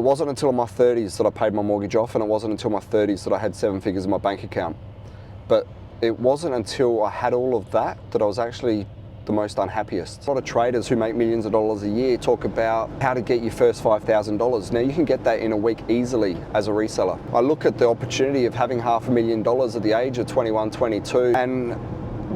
wasn't until my 30s that I paid my mortgage off, and it wasn't until my 30s that I had 7 figures in my bank account. But it wasn't until I had all of that that I was actually the most unhappiest. A lot of traders who make millions of dollars a year talk about how to get your first $5,000. Now you can get that in a week easily as a reseller. I look at the opportunity of having $500,000 at the age of 21, 22, and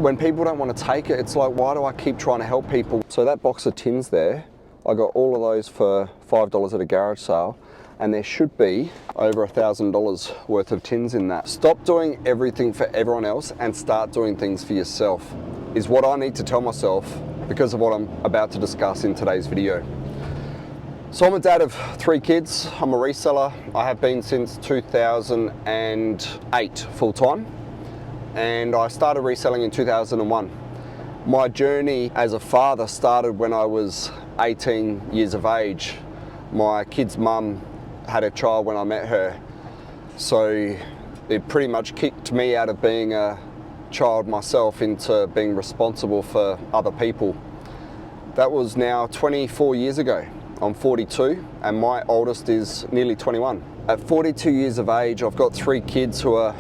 when people don't want to take it, it's like, why do I keep trying to help people? So that box of tins there, I got all of those for $5 at a garage sale, and there should be over $1,000 worth of tins in that. Stop doing everything for everyone else and start doing things for yourself, is what I need to tell myself because of what I'm about to discuss in today's video. So I'm a dad of 3 kids. I'm a reseller. I have been since 2008 full-time, and I started reselling in 2001. My journey as a father started when I was 18 years of age. My kid's mum had a child when I met her, so it pretty much kicked me out of being a child myself into being responsible for other people. That was now 24 years ago. I'm 42 and my oldest is nearly 21. At 42 years of age, I've got 3 kids who are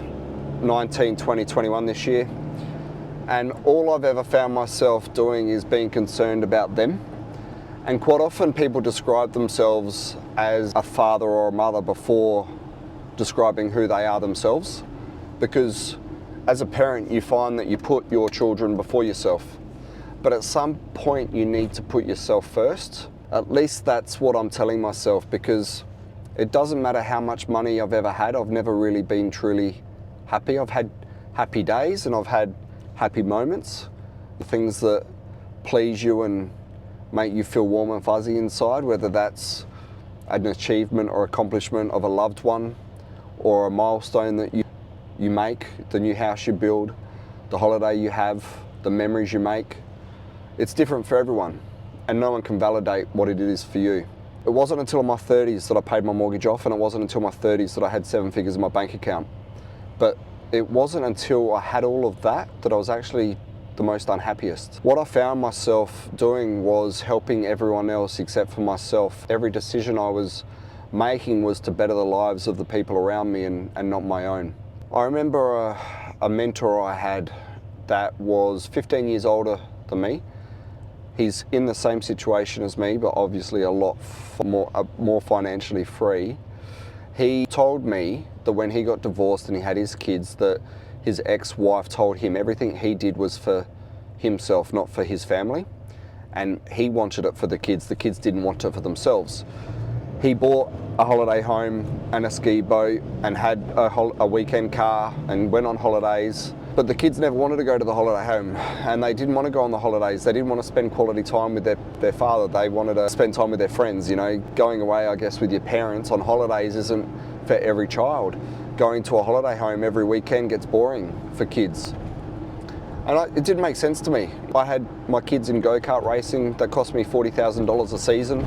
19, 20, 21 this year, and all I've ever found myself doing is being concerned about them. And quite often people describe themselves as a father or a mother before describing who they are themselves, because as a parent you find that you put your children before yourself. But at some point you need to put yourself first. At least that's what I'm telling myself, because it doesn't matter how much money I've ever had, I've never really been truly happy. I've had happy days and I've had happy moments, the things that please you and make you feel warm and fuzzy inside, whether that's an achievement or accomplishment of a loved one, or a milestone that you make, the new house you build, the holiday you have, the memories you make. It's different for everyone, and no one can validate what it is for you. It wasn't until my 30s that I paid my mortgage off, and it wasn't until my 30s that I had 7 figures in my bank account. But it wasn't until I had all of that that I was actually the most unhappiest. What I found myself doing was helping everyone else except for myself. Every decision I was making was to better the lives of the people around me and not my own. I remember a mentor I had that was 15 years older than me. He's in the same situation as me, but obviously a lot more financially free. He told me that when he got divorced and he had his kids, that his ex-wife told him everything he did was for himself, not for his family. And he wanted it for the kids. The kids didn't want it for themselves. He bought a holiday home and a ski boat and had a weekend car and went on holidays. But the kids never wanted to go to the holiday home, and they didn't want to go on the holidays. They didn't want to spend quality time with their father. They wanted to spend time with their friends. You know, going away, I guess, with your parents on holidays isn't for every child. Going to a holiday home every weekend gets boring for kids. And it didn't make sense to me. I had my kids in go-kart racing that cost me $40,000 a season,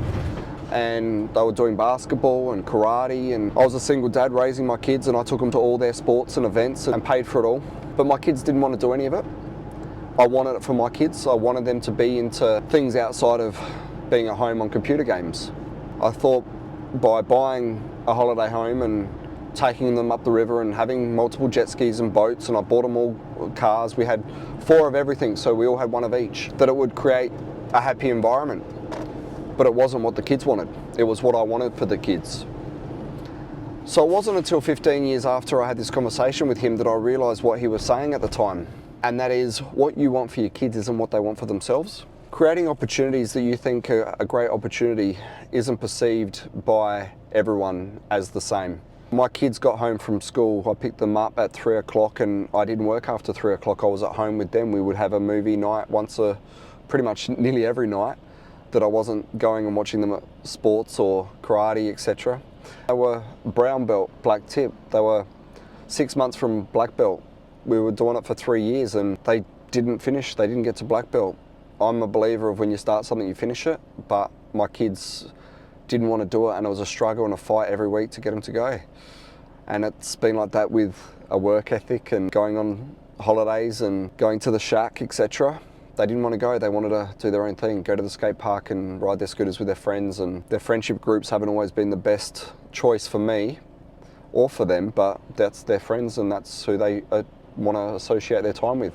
and they were doing basketball and karate, and I was a single dad raising my kids, and I took them to all their sports and events and paid for it all. But my kids didn't want to do any of it. I wanted it for my kids. I wanted them to be into things outside of being at home on computer games. I thought by buying a holiday home and taking them up the river and having multiple jet skis and boats, and I bought them all cars, we had 4 of everything, so we all had 1 of each, that it would create a happy environment. But it wasn't what the kids wanted. It was what I wanted for the kids. So it wasn't until 15 years after I had this conversation with him that I realised what he was saying at the time. And that is, what you want for your kids isn't what they want for themselves. Creating opportunities that you think are a great opportunity isn't perceived by everyone as the same. My kids got home from school, I picked them up at 3 o'clock, and I didn't work after 3 o'clock. I was at home with them. We would have a movie night pretty much nearly every night, that I wasn't going and watching them at sports or karate, etc. They were brown belt, black tip. They were 6 months from black belt. We were doing it for 3 years and they didn't finish. They didn't get to black belt. I'm a believer of when you start something, you finish it, but my kids didn't want to do it, and it was a struggle and a fight every week to get them to go. And it's been like that with a work ethic and going on holidays and going to the shack, etc. They didn't want to go. They wanted to do their own thing, go to the skate park and ride their scooters with their friends, and their friendship groups haven't always been the best choice for me or for them, but that's their friends and that's who they want to associate their time with.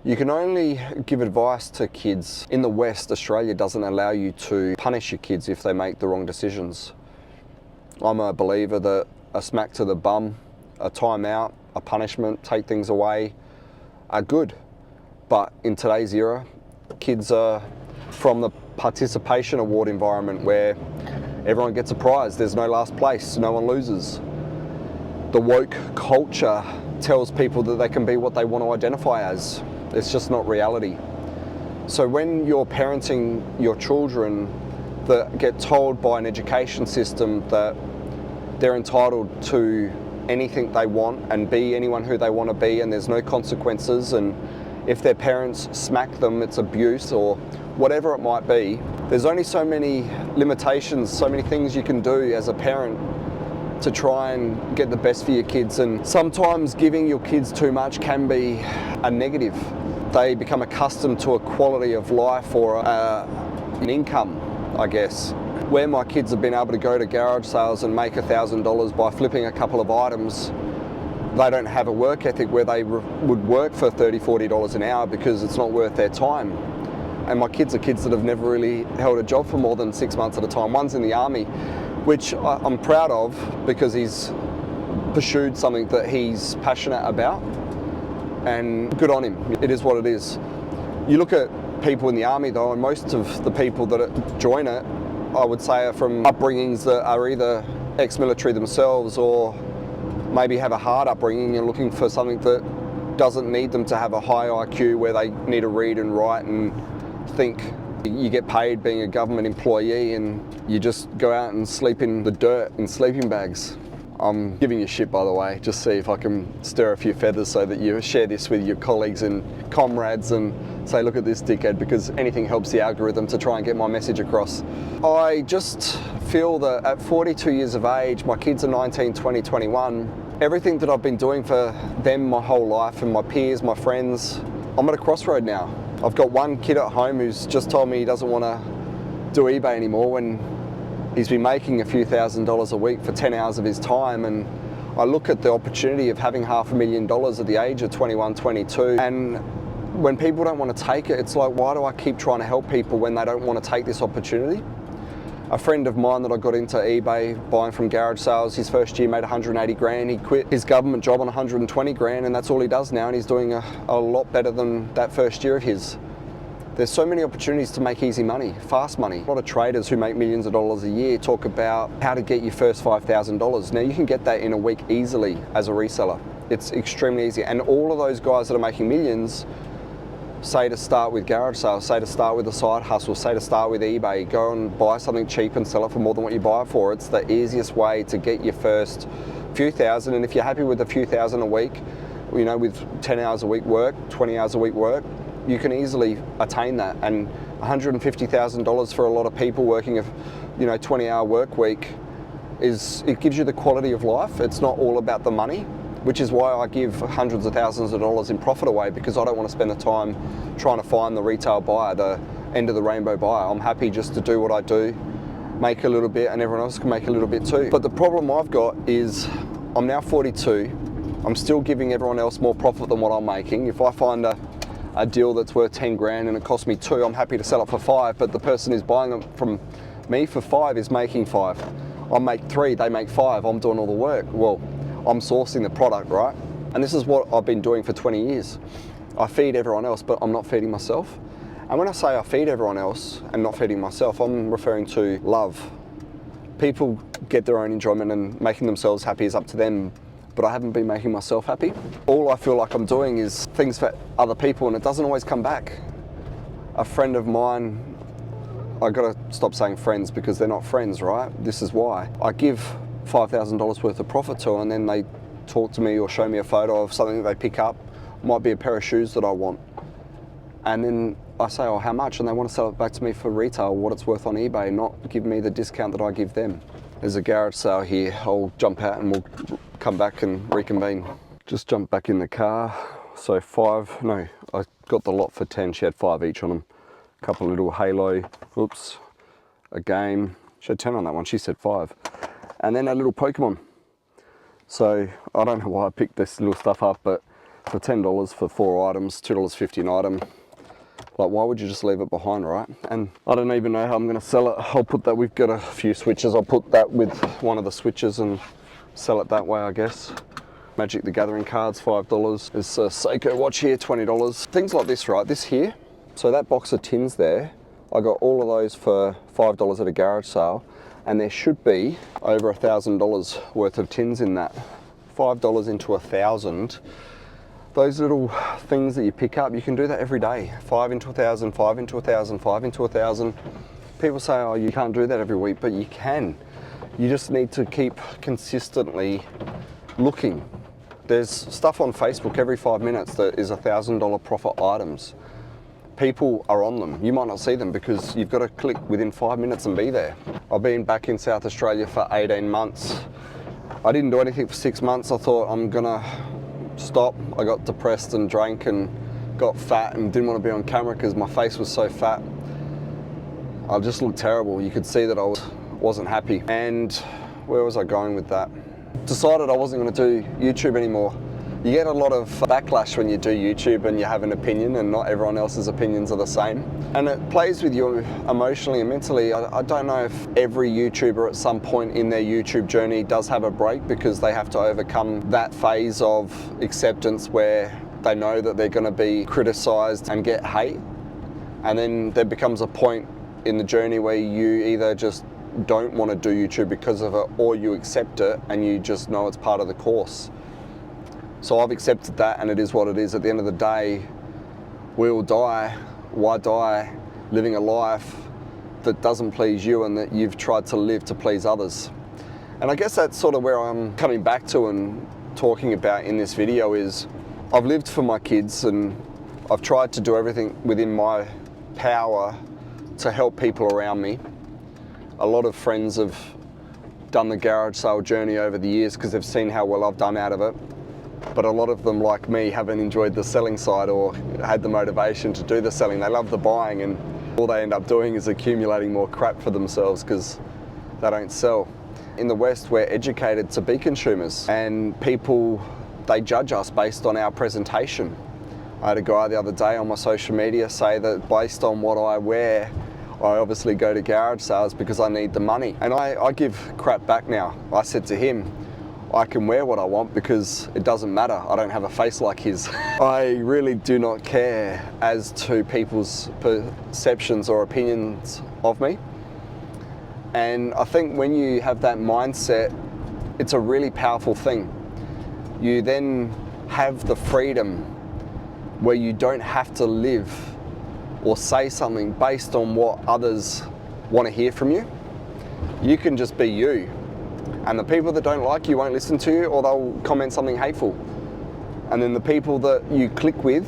You can only give advice to kids. In the West, Australia doesn't allow you to punish your kids if they make the wrong decisions. I'm a believer that a smack to the bum, a timeout, a punishment, take things away, are good. But in today's era, kids are from the participation award environment where everyone gets a prize, there's no last place, no one loses. The woke culture tells people that they can be what they want to identify as. It's just not reality. So when you're parenting your children that get told by an education system that they're entitled to anything they want and be anyone who they want to be and there's no consequences, and if their parents smack them, it's abuse or whatever it might be, there's only so many limitations, so many things you can do as a parent to try and get the best for your kids. And sometimes giving your kids too much can be a negative. They become accustomed to a quality of life or an income, I guess. Where my kids have been able to go to garage sales and make $1,000 by flipping a couple of items, they don't have a work ethic where they would work for $30, $40 an hour because it's not worth their time. And my kids are kids that have never really held a job for more than 6 months at a time. One's in the army, which I'm proud of because he's pursued something that he's passionate about, and good on him. It is what it is. You look at people in the army though, and most of the people that join it, I would say, are from upbringings that are either ex-military themselves or maybe have a hard upbringing and looking for something that doesn't need them to have a high IQ where they need to read and write and think. You get paid being a government employee and you just go out and sleep in the dirt in sleeping bags. I'm giving you shit, by the way, just see if I can stir a few feathers so that you share this with your colleagues and comrades and say, look at this dickhead, because anything helps the algorithm to try and get my message across. I just feel that at 42 years of age, my kids are 19, 20, 21, everything that I've been doing for them my whole life and my peers, my friends, I'm at a crossroad now. I've got one kid at home who's just told me he doesn't want to do eBay anymore when he's been making a few $1,000s a week for 10 hours of his time, and I look at the opportunity of having $500,000 at the age of 21, 22, and when people don't want to take it, it's like, why do I keep trying to help people when they don't want to take this opportunity? A friend of mine that I got into eBay buying from garage sales, his first year made 180 grand. He quit his government job on 120 grand and that's all he does now, and he's doing a lot better than that first year of his. There's so many opportunities to make easy money, fast money. A lot of traders who make millions of dollars a year talk about how to get your first $5,000. Now you can get that in a week easily as a reseller. It's extremely easy. And all of those guys that are making millions say to start with garage sales, say to start with a side hustle, say to start with eBay, go and buy something cheap and sell it for more than what you buy it for. It's the easiest way to get your first few thousand, and if you're happy with a few thousand a week, you know, with 10 hours a week work, 20 hours a week work, you can easily attain that. And $150,000 for a lot of people working a 20-hour work week it gives you the quality of life. It's not all about the money, which is why I give hundreds of thousands of dollars in profit away, because I don't want to spend the time trying to find the retail buyer, the end of the rainbow buyer. I'm happy just to do what I do, make a little bit, and everyone else can make a little bit too. But the problem I've got is I'm now 42. I'm still giving everyone else more profit than what I'm making. If I find a deal that's worth 10 grand and it costs me 2, I'm happy to sell it for 5, but the person who's buying it from me for 5 is making 5. I make 3, they make 5, I'm doing all the work. Well, I'm sourcing the product, right? And this is what I've been doing for 20 years. I feed everyone else, but I'm not feeding myself. And when I say I feed everyone else and not feeding myself, I'm referring to love. People get their own enjoyment and making themselves happy is up to them, but I haven't been making myself happy. All I feel like I'm doing is things for other people, and it doesn't always come back. A friend of mine, I gotta stop saying friends because they're not friends, right? This is why. I give $5,000 worth of profit to, and then they talk to me or show me a photo of something that they pick up. Might be a pair of shoes that I want. And then I say, oh, how much? And they want to sell it back to me for retail, what it's worth on eBay, not give me the discount that I give them. There's a garage sale here. I'll jump out and we'll come back and reconvene. Just jump back in the car. So I got the lot for 10. She had 5 each on them. A couple of little Halo, oops, a game. She had 10 on that one, she said 5. And then a little Pokemon. So I don't know why I picked this little stuff up, but for $10 for 4 items, $2.50 an item, like why would you just leave it behind, right? And I don't even know how I'm gonna sell it. I'll put that, we've got a few switches. I'll put that with one of the switches and sell it that way, I guess. Magic the Gathering cards, $5. There's a Seiko watch here, $20. Things like this, right? This here, so that box of tins there, I got all of those for $5 at a garage sale, and there should be over $1,000 worth of tins in that. $5 into 1,000. Those little things that you pick up, you can do that every day. 5 into 1,000, 5 into 1,000, 5 into 1,000. People say, oh, you can't do that every week, but you can. You just need to keep consistently looking. There's stuff on Facebook every 5 minutes that is $1,000 profit items. People are on them. You might not see them because you've got to click within 5 minutes and be there. I've been back in South Australia for 18 months. I didn't do anything for 6 months. I thought I'm gonna stop. I got depressed and drank and got fat and didn't want to be on camera because my face was so fat. I just looked terrible. You could see that I wasn't happy. And where was I going with that? Decided I wasn't going to do YouTube anymore. You get a lot of backlash when you do YouTube and you have an opinion, and not everyone else's opinions are the same. And it plays with you emotionally and mentally. I don't know if every YouTuber at some point in their YouTube journey does have a break because they have to overcome that phase of acceptance where they know that they're going to be criticized and get hate. And then there becomes a point in the journey where you either just don't want to do YouTube because of it, or you accept it and you just know it's part of the course. So I've accepted that, and it is what it is. At the end of the day, we will die. Why die living a life that doesn't please you and that you've tried to live to please others? And I guess that's sort of where I'm coming back to and talking about in this video is I've lived for my kids and I've tried to do everything within my power to help people around me. A lot of friends have done the garage sale journey over the years because they've seen how well I've done out of it. But a lot of them, like me, haven't enjoyed the selling side or had the motivation to do the selling. They love the buying, and all they end up doing is accumulating more crap for themselves because they don't sell. In the West, we're educated to be consumers, and people, they judge us based on our presentation. I had a guy the other day on my social media say that based on what I wear, I obviously go to garage sales because I need the money. And I give crap back now. I said to him, I can wear what I want because it doesn't matter. I don't have a face like his. I really do not care as to people's perceptions or opinions of me. And I think when you have that mindset, it's a really powerful thing. You then have the freedom where you don't have to live or say something based on what others want to hear from you. You can just be you. And the people that don't like you won't listen to you, or they'll comment something hateful. And then the people that you click with,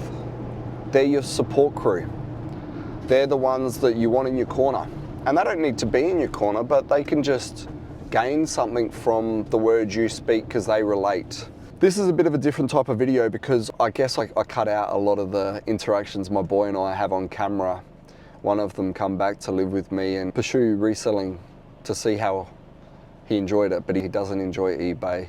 they're your support crew. They're the ones that you want in your corner. And they don't need to be in your corner, but they can just gain something from the words you speak because they relate. This is a bit of a different type of video because I guess I cut out a lot of the interactions my boy and I have on camera. One of them come back to live with me and pursue reselling to see how he enjoyed it, but he doesn't enjoy eBay.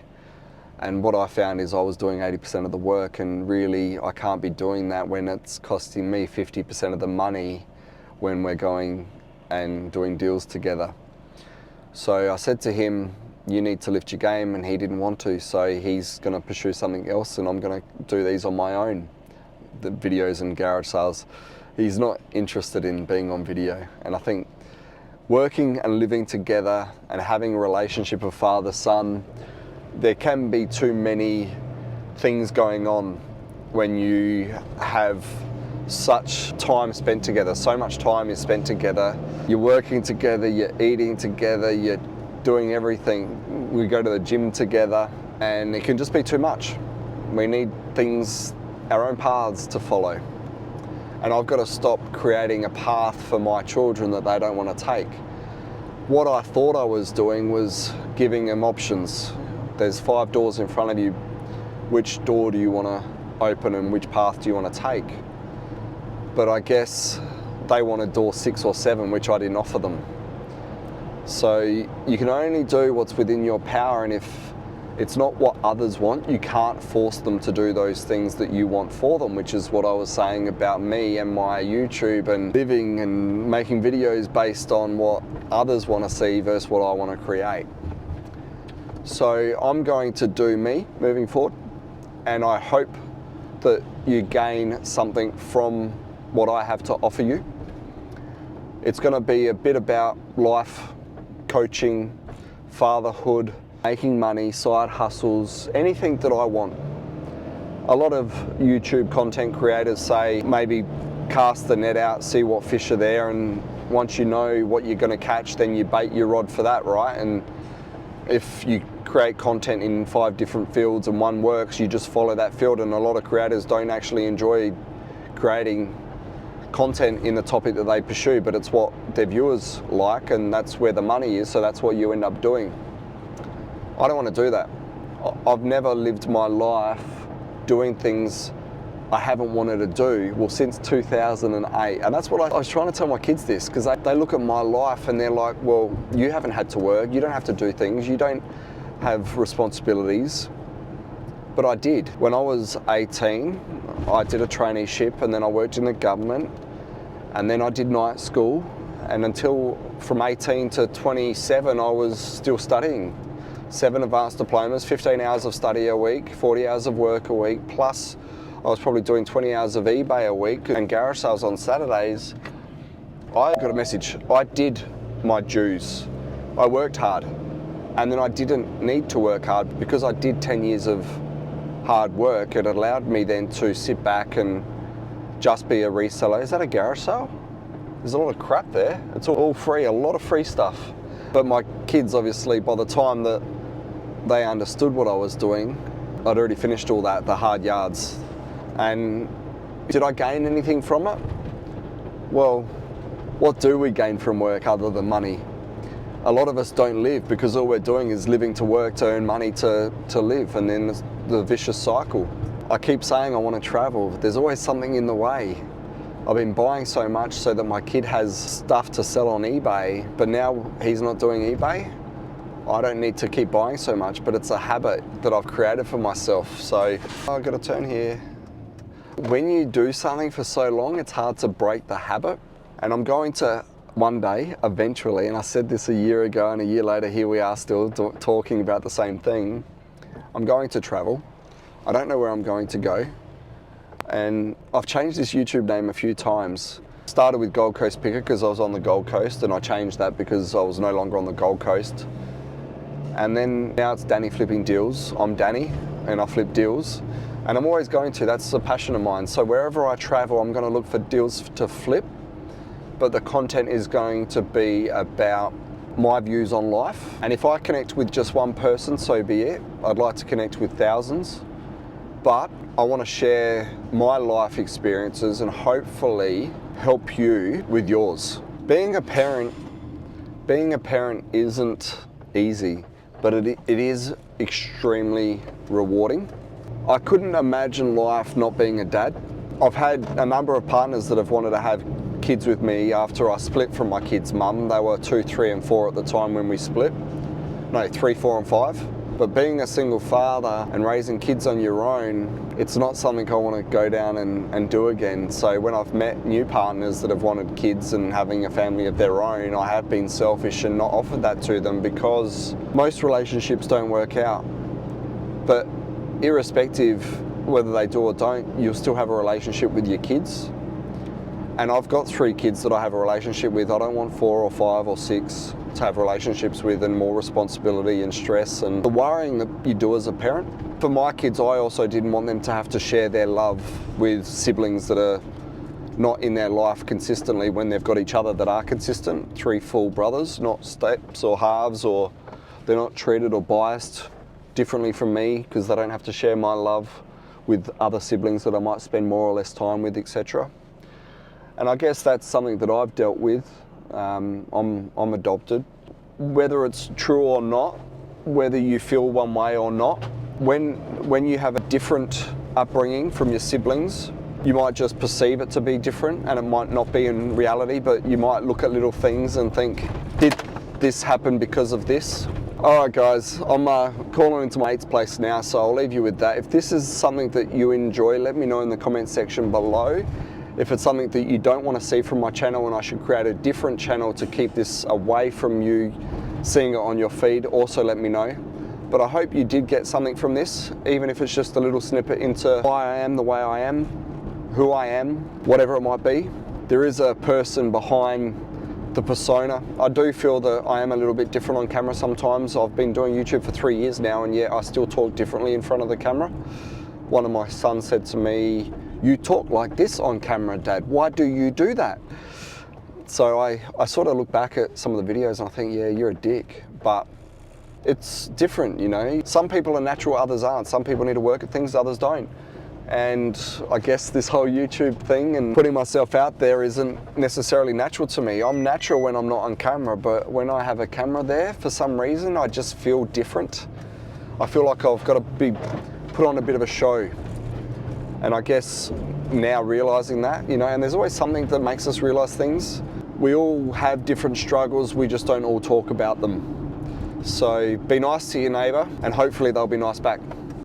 And what I found is I was doing 80% of the work, and really I can't be doing that when it's costing me 50% of the money when we're going and doing deals together. So I said to him, you need to lift your game, and he didn't want to, so he's going to pursue something else, and I'm going to do these on my own, the videos and garage sales. He's not interested in being on video, and I think working and living together and having a relationship of father-son, there can be too many things going on when you have such time spent together. So much time is spent together. You're working together, you're eating together, you're doing everything. We go to the gym together, and it can just be too much. We need things, our own paths to follow. And I've got to stop creating a path for my children that they don't want to take. What I thought I was doing was giving them options. There's 5 doors in front of you. Which door do you want to open and which path do you want to take? but I guess they wanted door 6 or 7, which I didn't offer them. So you can only do what's within your power, and if it's not what others want, you can't force them to do those things that you want for them, which is what I was saying about me and my YouTube and living and making videos based on what others want to see versus what I want to create. So I'm going to do me moving forward, and I hope that you gain something from what I have to offer you. It's going to be a bit about life, coaching, fatherhood, making money, side hustles, anything that I want. A lot of YouTube content creators say maybe cast the net out, see what fish are there, and once you know what you're going to catch, then you bait your rod for that, right? And if you create content in 5 different fields and one works, you just follow that field. And a lot of creators don't actually enjoy creating content in the topic that they pursue, but it's what their viewers like, and that's where the money is, so that's what you end up doing. I don't want to do that. I've never lived my life doing things I haven't wanted to do, well, since 2008. And that's what I was trying to tell my kids this, because they look at my life and they're like, well, you haven't had to work, you don't have to do things, you don't have responsibilities. But I did. When I was 18, I did a traineeship, and then I worked in the government, and then I did night school, and until from 18 to 27, I was still studying. 7 advanced diplomas, 15 hours of study a week, 40 hours of work a week, plus I was probably doing 20 hours of eBay a week and garage sales on Saturdays. I got a message. I did my dues. I worked hard, and then I didn't need to work hard because I did 10 years of hard work. It allowed me then to sit back and just be a reseller. Is that a garage sale? There's a lot of crap there. It's all free, a lot of free stuff. But my kids, obviously, by the time that they understood what I was doing, I'd already finished all that, the hard yards. And did I gain anything from it? Well, what do we gain from work other than money? A lot of us don't live because all we're doing is living to work to earn money to live, and then the vicious cycle. I keep saying I want to travel, but there's always something in the way. I've been buying so much so that my kid has stuff to sell on eBay, but now he's not doing eBay. I don't need to keep buying so much, but it's a habit that I've created for myself. So I've got to turn here. When you do something for so long, it's hard to break the habit. And I'm going to one day, eventually, and I said this a year ago, and a year later, here we are still talking about the same thing. I'm going to travel. I don't know where I'm going to go. And I've changed this YouTube name a few times. Started with Gold Coast Picker because I was on the Gold Coast, and I changed that because I was no longer on the Gold Coast. And then now it's Danny Flipping Deals. I'm Danny and I flip deals, and I'm always going to. That's a passion of mine. So wherever I travel, I'm going to look for deals to flip, but the content is going to be about my views on life. And if I connect with just one person, so be it. I'd like to connect with thousands, but I want to share my life experiences and hopefully help you with yours. Being a parent isn't easy, but it is extremely rewarding. I couldn't imagine life not being a dad. I've had a number of partners that have wanted to have kids with me after I split from my kid's mum. They were 2, 3 and 4 at the time when we split. No, 3, 4 and 5. But being a single father and raising kids on your own, it's not something I want to go down and do again. So when I've met new partners that have wanted kids and having a family of their own, I have been selfish and not offered that to them, because most relationships don't work out. But irrespective whether they do or don't, you'll still have a relationship with your kids. And I've got 3 kids that I have a relationship with. I don't want 4 or 5 or 6 to have relationships with, and more responsibility and stress and the worrying that you do as a parent. For my kids, I also didn't want them to have to share their love with siblings that are not in their life consistently when they've got each other that are consistent. 3 full brothers, not steps or halves, or they're not treated or biased differently from me because they don't have to share my love with other siblings that I might spend more or less time with, etc. And I guess that's something that I've dealt with. I'm adopted. Whether it's true or not, whether you feel one way or not, when you have a different upbringing from your siblings, You might just perceive it to be different and it might not be in reality, but you might look at little things and think, did this happen because of this? All right guys, I'm calling into my mate's place now, so I'll leave you with that. If this is something that you enjoy, let me know in the comment section below. If it's something that you don't want to see from my channel and I should create a different channel to keep this away from you seeing it on your feed, also let me know. But I hope you did get something from this, even if it's just a little snippet into why I am the way I am, who I am, whatever it might be. There is a person behind the persona. I do feel that I am a little bit different on camera sometimes. I've been doing YouTube for 3 years now, and yet I still talk differently in front of the camera. One of my sons said to me, "You talk like this on camera, Dad. Why do you do that?" So I sort of look back at some of the videos and I think, yeah, you're a dick. But it's different, you know. Some people are natural, others aren't. Some people need to work at things, others don't. And I guess this whole YouTube thing and putting myself out there isn't necessarily natural to me. I'm natural when I'm not on camera, but when I have a camera there, for some reason, I just feel different. I feel like I've got to put on a bit of a show. And I guess now realizing that, you know, and there's always something that makes us realize things. We all have different struggles, we just don't all talk about them. So be nice to your neighbor and hopefully they'll be nice back.